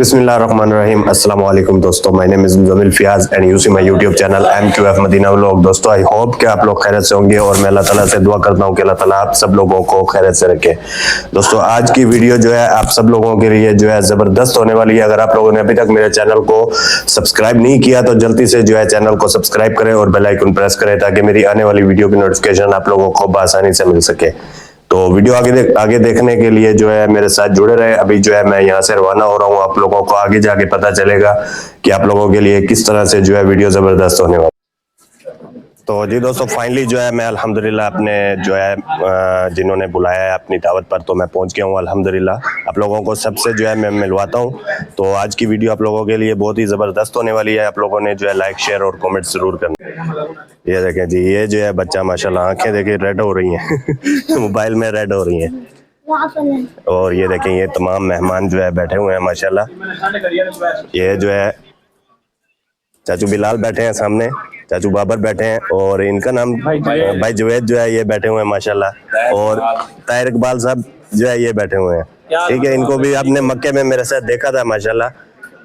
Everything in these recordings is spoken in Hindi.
बिस्मिल्लाहिर्रहमानिर्रहीम। अस्सलाम वालेकुम दोस्तों, my name is Muzammil Fayaz and you see my YouTube channel M2F Madina vlog. दोस्तों आई होप कि आप लोग खैरियत से होंगे और मैं अल्लाह ताला से दुआ करता हूं कि अल्लाह ताला आप सब लोगों को खैरियत से रखे। दोस्तों आज की वीडियो जो है आप सब लोगों के लिए जो है ज़बरदस्त होने वाली है। अगर आप लोगों ने अभी तक मेरे चैनल को सब्सक्राइब नहीं किया तो जल्दी से जो है चैनल को सब्सक्राइब करें और बेल आइकन प्रेस करें ताकि मेरी आने वाली वीडियो की नोटिफिकेशन आप लोगों को आसानी से मिल सके। तो वीडियो आगे देखने के लिए जो है मेरे साथ जुड़े रहे। अभी जो है मैं यहाँ से रवाना हो रहा हूँ, आप लोगों को आगे जाके पता चलेगा कि आप लोगों के लिए किस तरह से जो है वीडियो ज़बरदस्त होने वाली। तो जी दोस्तों फाइनली जो है मैं अल्हम्दुलिल्लाह अपने जो है जिन्होंने बुलाया है अपनी दावत पर तो मैं पहुंच गया हूं अल्हम्दुलिल्लाह। आप लोगों को सबसे जो है मैं मिलवाता हूं। तो आज की वीडियो आप लोगों के लिए बहुत ही ज़बरदस्त होने वाली है। आप लोगों ने जो है लाइक शेयर और कमेंट ज़रूर करना। ये देखें जी, ये जो है बच्चा माशाल्लाह आंखें देखिए रेड हो रही हैं मोबाइल में रेड हो रही हैं। और ये देखें ये तमाम मेहमान जो है बैठे हुए हैं माशाल्लाह। ये जो है चाचू बिलाल बैठे हैं सामने, चाचू बाबर बैठे हैं और इनका नाम भाई जुवैद जो है ये बैठे हुए हैं माशाल्लाह। और ताहिर इकबाल साहब जो है ये बैठे हुए हैं। ठीक है, इनको भी आपने मक्के में मेरे साथ देखा था माशाल्लाह।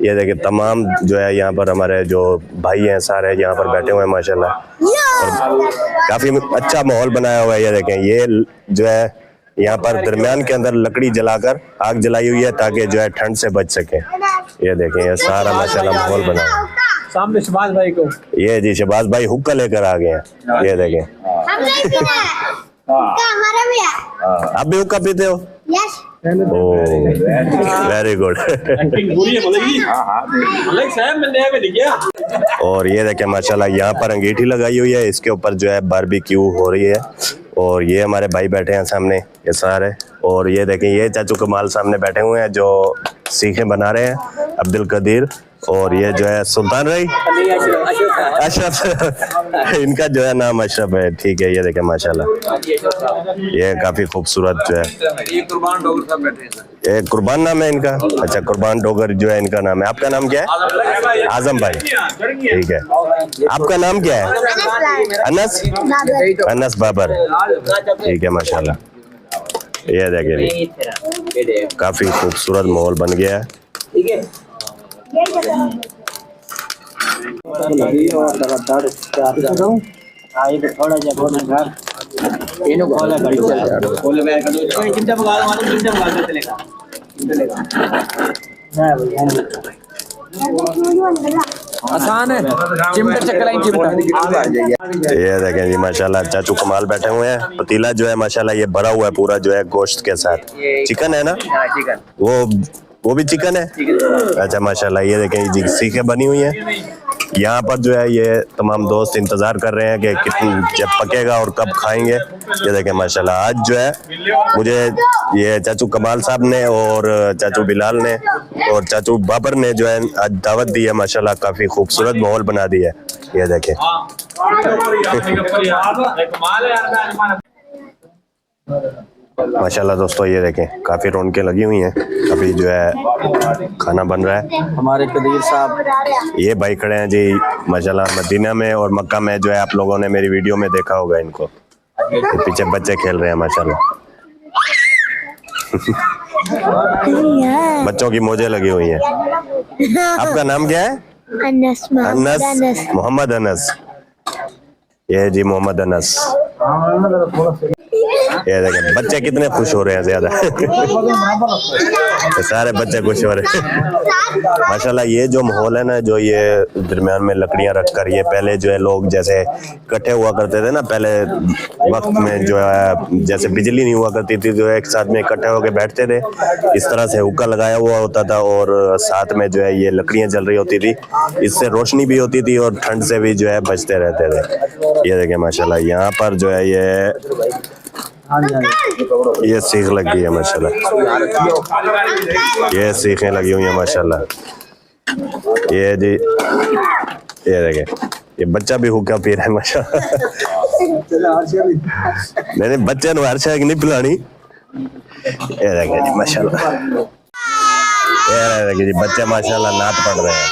ये देखिए तमाम जो है यहाँ पर हमारे जो भाई हैं सारे यहाँ पर बैठे हुए हैं माशाल्लाह। और काफी अच्छा माहौल बनाया हुआ है। ये देखें ये जो है यहाँ पर दरमियान के अंदर लकड़ी जलाकर आग जलाई हुई है ताकि जो है ठंड से बच सके। ये देखें ये सारा माशाल्लाह माहौल बना है। सामने शहबाज भाई को ये जी शहबाज भाई हुक्का लेकर आ गए हैं। ये देखें आप भी हुक्का पीते हो? Very good. और ये देखें माशाल्लाह यहाँ पर अंगीठी लगाई हुई है, इसके ऊपर जो है बारबेक्यू हो रही है। और ये हमारे भाई बैठे हैं सामने ये सारे। और ये देखें ये चाचू कमाल सामने बैठे हुए हैं जो सीखें बना रहे हैं, अब्दुल कदीर। और ये जो है सुल्तान रही अशरफ इनका जो है नाम अशरफ है। ठीक है, ये देखें माशाल्लाह ये काफी खूबसूरत जो है। ये कुर्बान नाम है इनका? अच्छा कुर्बान डोगर जो है इनका नाम है। आपका नाम क्या है? आजम भाई। ठीक है, आपका नाम क्या है? अनस अनस बाबर। ठीक है माशाल्लाह। ये देखिए काफी खूबसूरत माहौल बन गया है। आसान है, चिमटा चक्कर चिमटा। ये देखें जी माशाल्लाह चाचू कमाल बैठे हुए हैं। पतीला जो है माशाल्लाह ये भरा हुआ है पूरा जो है गोश्त के साथ। चिकन है ना? वो भी चिकन है। अच्छा माशाल्लाह ये देखें जी सीखें बनी हुई हैं। यहाँ पर जो है ये तमाम दोस्त इंतजार कर रहे हैं कि कितनी जब पकेगा और कब खाएंगे। ये देखें माशाल्लाह आज जो है मुझे ये चाचू कमाल साहब ने और चाचू बिलाल ने और चाचू बाबर ने जो है आज दावत दी है माशाल्लाह। काफी खूबसूरत माहौल बना दिया है। ये देखें माशाल्लाह दोस्तों ये देखें काफी रौनकें लगी हुई हैं। अभी जो है खाना बन रहा है। हमारे कदीर साहब ये भाई खड़े हैं जी माशाल्लाह मदीना में और मक्का में जो है आप लोगों ने मेरी वीडियो में देखा होगा इनको। पीछे बच्चे खेल रहे हैं माशाल्लाह बच्चों की मौजें लगी हुई हैं। आपका नाम क्या है? अनस मोहम्मद अनस। ये जी मोहम्मद अनस। ये देखें बच्चे कितने खुश हो रहे हैं ज्यादा सारे बच्चे खुश हो रहे हैं माशाल्लाह। ये जो माहौल है ना जो ये दरमियान में लकड़ियां रखकर ये पहले जो है लोग जैसे इकट्ठे हुआ करते थे ना पहले वक्त में जो है जैसे बिजली नहीं हुआ करती थी तो एक साथ में इकट्ठे होकर बैठते थे। इस तरह से हुक्का लगाया हुआ होता था और साथ में जो है ये लकड़ियां जल रही होती थी। इससे रोशनी भी होती थी और ठंड से भी जो है बचते रहते थे। ये देखें माशाल्लाह यहाँ पर जो है ये सीख लगी है माशाल्लाह। ये सीखें लगी हुई है माशाल्लाह। ये जी ये देखें ये बच्चा भी हुक्का पी रहा है माशाल्लाह। नहीं बच्चे ने हर्षा की नहीं पिलानी। ये देखें जी माशाल्लाह। ये देखें जी बच्चे माशाल्लाह नात पढ़ रहे हैं।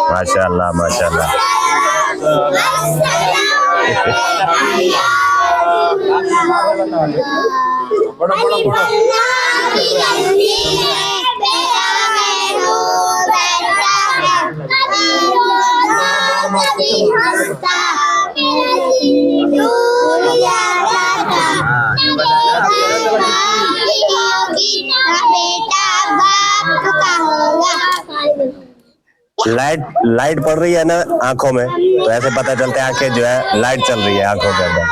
माशाल्लाह माशाल्लाह। लाइट पड़ रही है ना आंखों में, तो ऐसे पता चलता है आंखें जो है लाइट चल रही है आंखों के अंदर।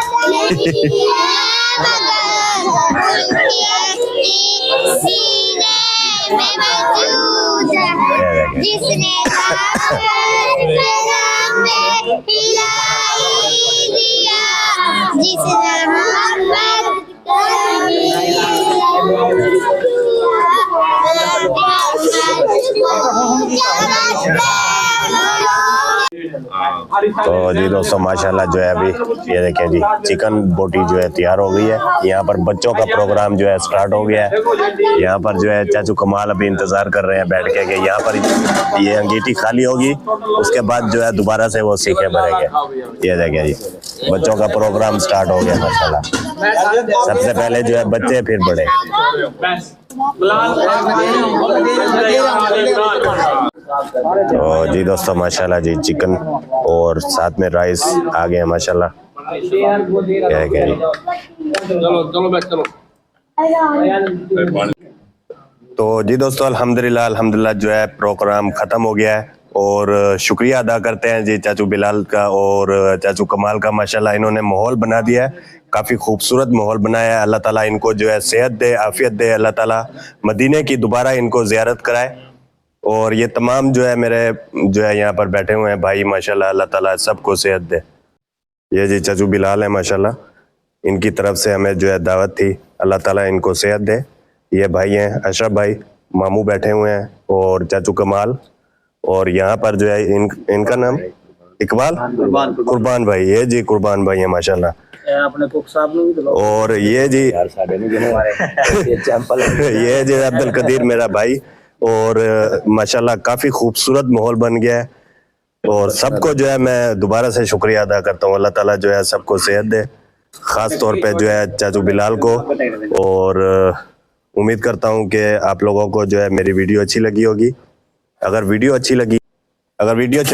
तो जी दोस्तों माशाल्लाह जो है अभी ये देखें जी चिकन बोटी जो है तैयार हो गई है। यहाँ पर बच्चों का प्रोग्राम जो है स्टार्ट हो गया है। यहाँ पर जो है चाचू कमाल अभी इंतजार कर रहे हैं बैठ के कि यहाँ पर ये अंगीठी खाली होगी, उसके बाद जो है दोबारा से वो सीखे भरेंगे। ये देखें जी बच्चों का प्रोग्राम स्टार्ट हो गया माशाल्लाह। सबसे पहले जो है बच्चे फिर बड़े। तो जी दोस्तों माशाल्लाह जी चिकन और साथ में राइस आ गए माशाल्लाह। क्या है जी तो जी दोस्तों अल्हम्दुलिल्लाह जो है प्रोग्राम ख़त्म हो गया है और शुक्रिया अदा करते हैं जी चाचू बिलाल का और चाचू कमाल का। माशाल्लाह इन्होंने माहौल बना दिया है, काफ़ी खूबसूरत माहौल बनाया है। अल्लाह ताला इनको जो है सेहत दे, आफियत दे, अल्लाह ताला मदीने की दोबारा इनको ज़ियारत कराए। और ये तमाम जो है मेरे जो है यहाँ पर बैठे हुए हैं भाई माशाल्लाह, अल्लाह ताला सबको सेहत दे। ये जी चाचू बिलाल है माशाल्लाह, इनकी तरफ से हमें जो है दावत थी, अल्लाह ताला इनको सेहत दे। ये भाई हैं अशरफ भाई, मामू बैठे हुए हैं और चाचू कमाल, और यहाँ पर जो है इनका नाम इकबाल कुर्बान भाई। ये जी कुर्बान भाई है माशाल्लाह। और ये जी ये जी अब्दुल कदीर मेरा भाई। और माशाल्लाह काफ़ी खूबसूरत माहौल बन गया है और सबको जो है मैं दोबारा से शुक्रिया अदा करता हूँ। अल्लाह ताला जो है सबको सेहत दे, ख़ास तौर पे जो है चाचू बिलाल को। और उम्मीद करता हूँ कि आप लोगों को जो है मेरी वीडियो अच्छी लगी होगी। अगर वीडियो अच्छी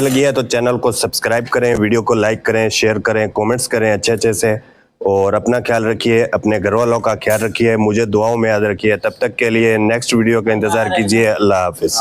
लगी है तो चैनल को सब्सक्राइब करें, वीडियो को लाइक करें, शेयर करें, कमेंट्स करें अच्छे से। और अपना ख्याल रखिए, अपने घर वालों का ख्याल रखिए, मुझे दुआओं में याद रखिए। तब तक के लिए नेक्स्ट वीडियो का इंतज़ार कीजिए। अल्लाह हाफिज़।